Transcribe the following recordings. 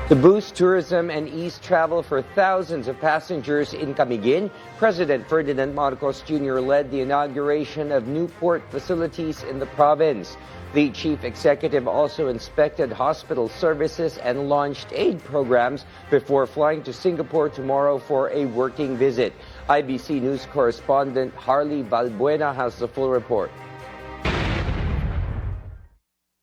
To boost tourism and ease travel for thousands of passengers in Camiguin, President Ferdinand Marcos Jr. led the inauguration of new port facilities in the province. The chief executive also inspected hospital services and launched aid programs before flying to Singapore tomorrow for a working visit. IBC News correspondent Harley Valbuena has the full report.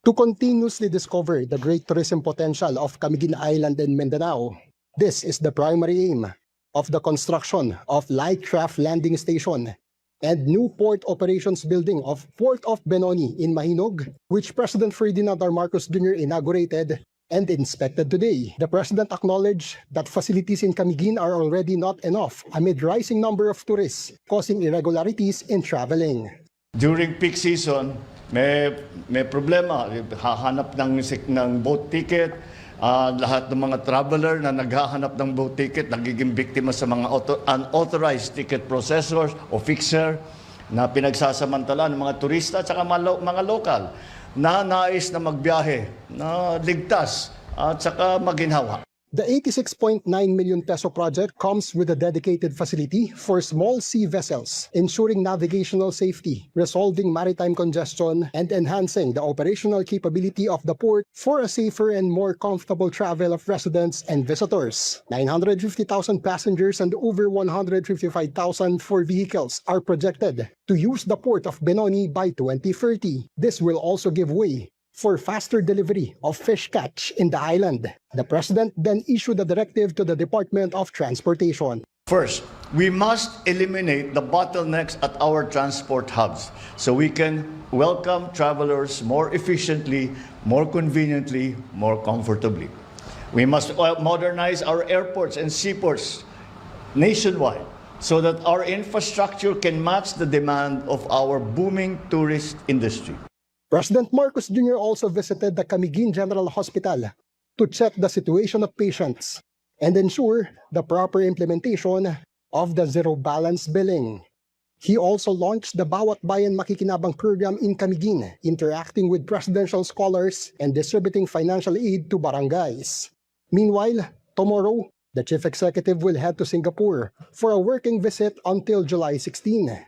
To continuously discover the great tourism potential of Camiguin Island and Mindanao, this is the primary aim of the construction of Light Craft Landing Station and new port operations building of Port of Benoni in Mahinog, which President Ferdinand R. Marcos Jr. inaugurated and inspected today. The President acknowledged that facilities in Camiguin are already not enough amid rising number of tourists, causing irregularities in traveling. During peak season, may problema, hahanap ng boat ticket, lahat ng mga traveler na naghahanap ng boat ticket nagiging biktima sa mga unauthorized ticket processors o fixer na pinagsasamantala ng mga turista at saka mga lokal na nais na magbiyahe na ligtas at saka maginhawa. The 86.9 million peso project comes with a dedicated facility for small sea vessels, ensuring navigational safety, resolving maritime congestion, and enhancing the operational capability of the port for a safer and more comfortable travel of residents and visitors. 950,000 passengers and over 155,000 for vehicles are projected to use the port of Benoni by 2030. This will also give way for faster delivery of fish catch in the island. The President then issued a directive to the Department of Transportation. First, we must eliminate the bottlenecks at our transport hubs so we can welcome travelers more efficiently, more conveniently, more comfortably. We must modernize our airports and seaports nationwide so that our infrastructure can match the demand of our booming tourist industry. President Marcos Jr. also visited the Camiguin General Hospital to check the situation of patients and ensure the proper implementation of the zero balance billing. He also launched the Bawat Bayan Makikinabang program in Camiguin, interacting with presidential scholars and distributing financial aid to barangays. Meanwhile, tomorrow, the chief executive will head to Singapore for a working visit until July 16.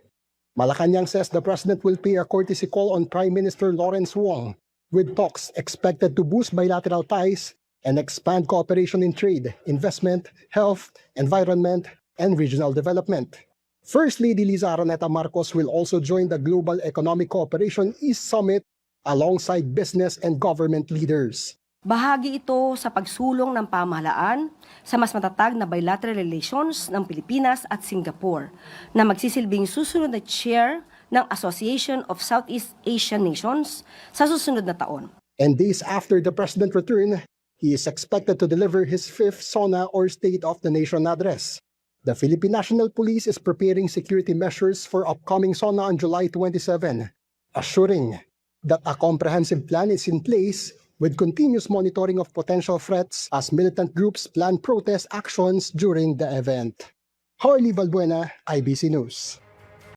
Malacanang says the President will pay a courtesy call on Prime Minister Lawrence Wong, with talks expected to boost bilateral ties and expand cooperation in trade, investment, health, environment, and regional development. First Lady Liza Araneta Marcos will also join the Global Economic Cooperation East Summit alongside business and government leaders. Bahagi ito sa pagsulong ng pamahalaan sa mas matatag na bilateral relations ng Pilipinas at Singapore na magsisilbing susunod na chair ng Association of Southeast Asian Nations sa susunod na taon. And days after the President return, he is expected to deliver his fifth SONA or State of the Nation address. The Philippine National Police is preparing security measures for upcoming SONA on July 27, assuring that a comprehensive plan is in place with continuous monitoring of potential threats as militant groups plan protest actions during the event. Harley Valbuena, IBC News.